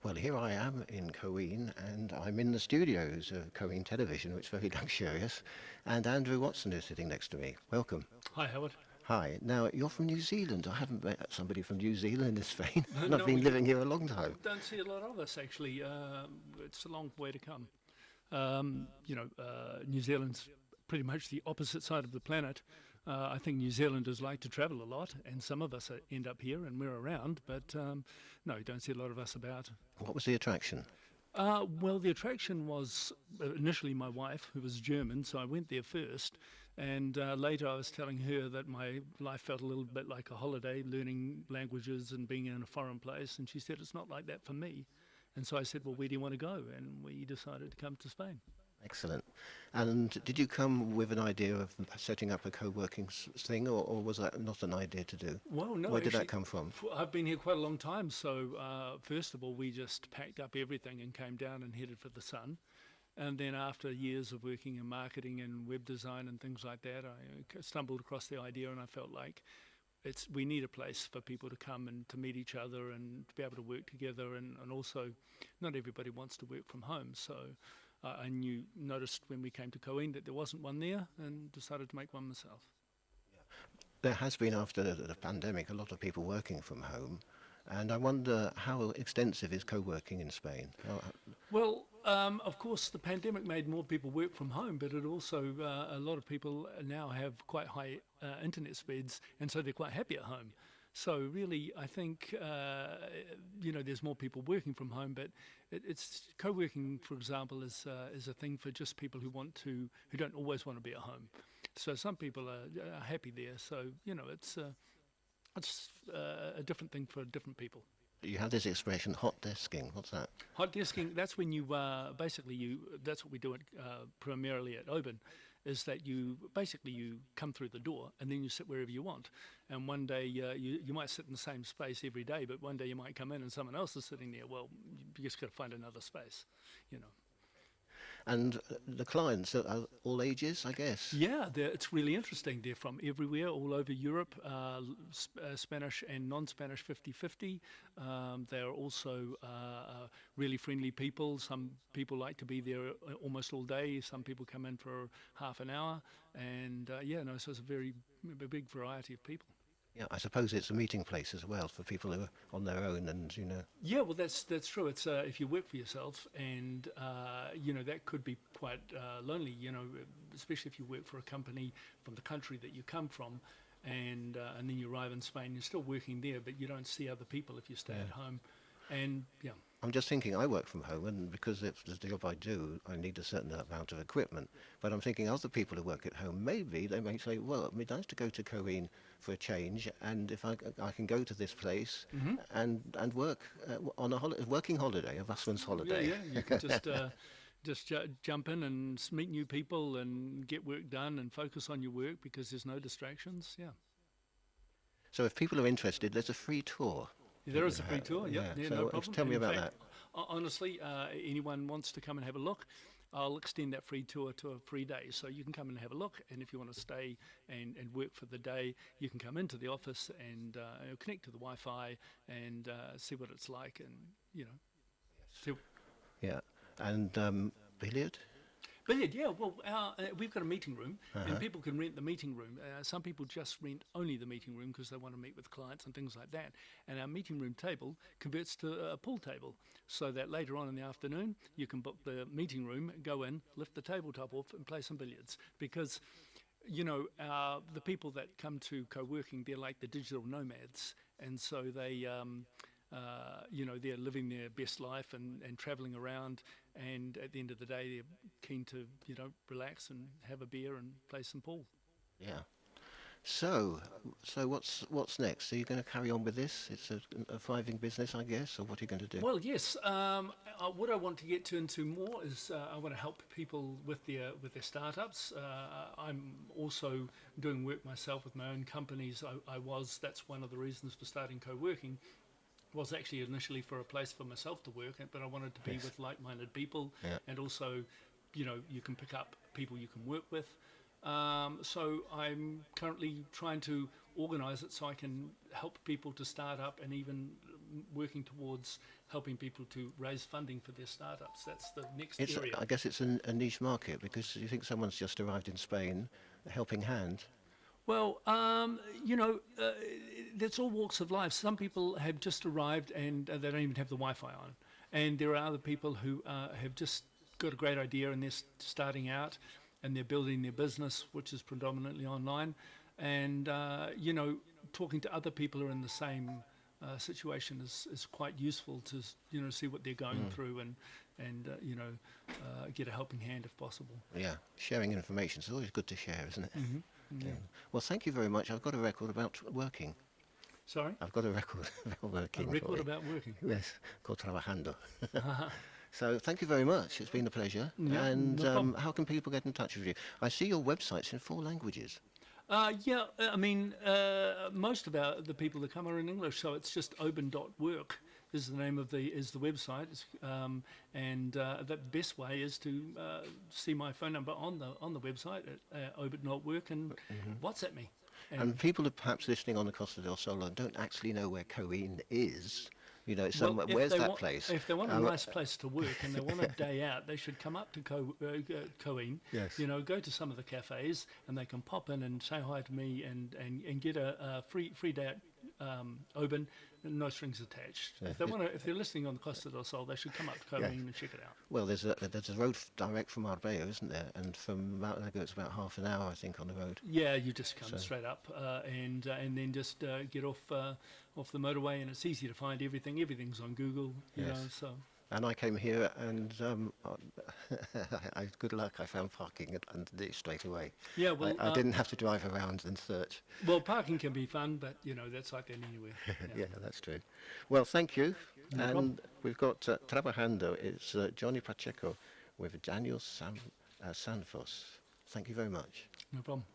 Well, here I am in Coeen, and I'm in the studios of Coeen Television, which is very luxurious. And Andrew Watson is sitting next to me. Welcome. Hi, Howard. Hi. Now, you're from New Zealand. I haven't met somebody from New Zealand in this vein, and I've No, been you living here a long time. don't see a lot of us actually. It's a long way to come. New Zealand's pretty much the opposite side of the planet. I think New Zealanders like to travel a lot, and some of us end up here and we're around, but no, you don't see a lot of us about. What was the attraction? Well, the attraction was initially my wife, who was German, so I went there first. And later I was telling her that my life felt a little bit like a holiday, learning languages and being in a foreign place. And she said, it's not like that for me. And so I said, well, where do you want to go? And we decided to come to Spain. Excellent. And did you come with an idea of setting up a co-working thing, or was that not an idea to do? Well, no, Where did that actually, come from? I've been here quite a long time. So first of all, we just packed up everything and came down and headed for the sun. And then after years of working in marketing and web design and things like that, I stumbled across the idea and I felt like we need a place for people to come and to meet each other and to be able to work together. And also, not everybody wants to work from home. So I noticed when we came to Coeen that there wasn't one there and decided to make one myself. There has been, after the pandemic, a lot of people working from home. And I wonder how extensive is co-working in Spain? Well, of course, the pandemic made more people work from home, but it also, a lot of people now have quite high internet speeds, and so they're quite happy at home. So really, I think, there's more people working from home, but it's co-working, for example, is a thing for just people who don't always want to be at home. So some people are happy there. So, it's a different thing for different people. You have this expression, hot desking. What's that? Hot desking, that's when that's what we do primarily at Oban, is that you come through the door and then you sit wherever you want. And one day you might sit in the same space every day, but one day you might come in and someone else is sitting there. Well, you just got to find another space, And the clients are all ages, I guess? Yeah, it's really interesting. They're from everywhere, all over Europe, Spanish and non-Spanish 50-50. They're also really friendly people. Some people like to be there almost all day. Some people come in for half an hour. And so it's a big variety of people. Yeah, I suppose it's a meeting place as well for people who are on their own and. Yeah, well, that's true. It's if you work for yourself, and that could be quite lonely. Especially if you work for a company from the country that you come from, and then you arrive in Spain. You're still working there, but you don't see other people if you stay at home. And yeah. I'm just thinking, I work from home, and because it's the job I do, I need a certain amount of equipment. But I'm thinking other people who work at home, maybe they may say, well, it'd be nice to go to Coeen for a change, and if I can go to this place and work on a working holiday, a busman's holiday. Yeah, you can just jump in and meet new people and get work done and focus on your work because there's no distractions. Yeah. So if people are interested, there's a free tour. There is a free tour, yeah, so no problem. Tell me about that. that. Honestly, anyone wants to come and have a look, I'll extend that free tour to a free day. So you can come and have a look, and if you want to stay and work for the day, you can come into the office and connect to the Wi-Fi and see what it's like, and Yeah, and billiard? Billiard, yeah. Well, we've got a meeting room, and people can rent the meeting room. Some people just rent only the meeting room because they want to meet with clients and things like that. And our meeting room table converts to a pool table, so that later on in the afternoon you can book the meeting room, go in, lift the tabletop off, and play some billiards. Because the people that come to co-working, they're like the digital nomads, and so they. They're living their best life and travelling around, and at the end of the day, they're keen to, relax and have a beer and play some pool. Yeah. So what's next? Are you going to carry on with this? It's a thriving business, I guess, or what are you going to do? Well, yes. What I want to get into more is I want to help people with their startups. I'm also doing work myself with my own companies. That's one of the reasons for starting co-working. Was actually initially for a place for myself to work, but I wanted to be with like-minded people, and also, you can pick up people you can work with. So I'm currently trying to organise it so I can help people to start up and even working towards helping people to raise funding for their startups. That's the next It's, area. I guess it's a niche market, because you think someone's just arrived in Spain, a helping hand. Well, that's all walks of life. Some people have just arrived and they don't even have the Wi-Fi on. And there are other people who have just got a great idea and they're starting out and they're building their business, which is predominantly online. And, talking to other people who are in the same situation is quite useful to, see what they're going through and get a helping hand if possible. Yeah, sharing information is always good to share, isn't it? Yeah. Well, thank you very much. I've got a record about working. Sorry? I've got a record about working. A record about working. Yes, called Trabajando. So thank you very much. It's been a pleasure. Yeah, And no problem. how can people get in touch with you? I see your website's in 4 languages. Most of the people that come are in English, so it's just open.work is the name of the website, the best way is to see my phone number on the website at open.work and WhatsApp me. And people are perhaps listening on the Costa del Sol and don't actually know where Coín is. It's somewhere. Where's that place? If they want a nice place to work and they want a day out, they should come up to Coín. Yes. Go to some of the cafes and they can pop in and say hi to me and get a free day at Oban, no strings attached. Yeah. If they're listening on the Costa del Sol, they should come up to Coín and check it out. Well, there's a road direct from Marbella, isn't there? And from it's about half an hour, I think, on the road. Yeah, you just come straight up and then just get off the motorway, and it's easy to find everything. Everything's on Google, you know. So. And I came here, and good luck. I found parking and did it straight away. Yeah, well, I didn't have to drive around and search. Well, parking can be fun, but that's like that anywhere. Yeah, that's true. Well, thank you. No and problem. we've got Trabajando. It's Johnny Pacheco with Daniel Sanfos. Thank you very much. No problem.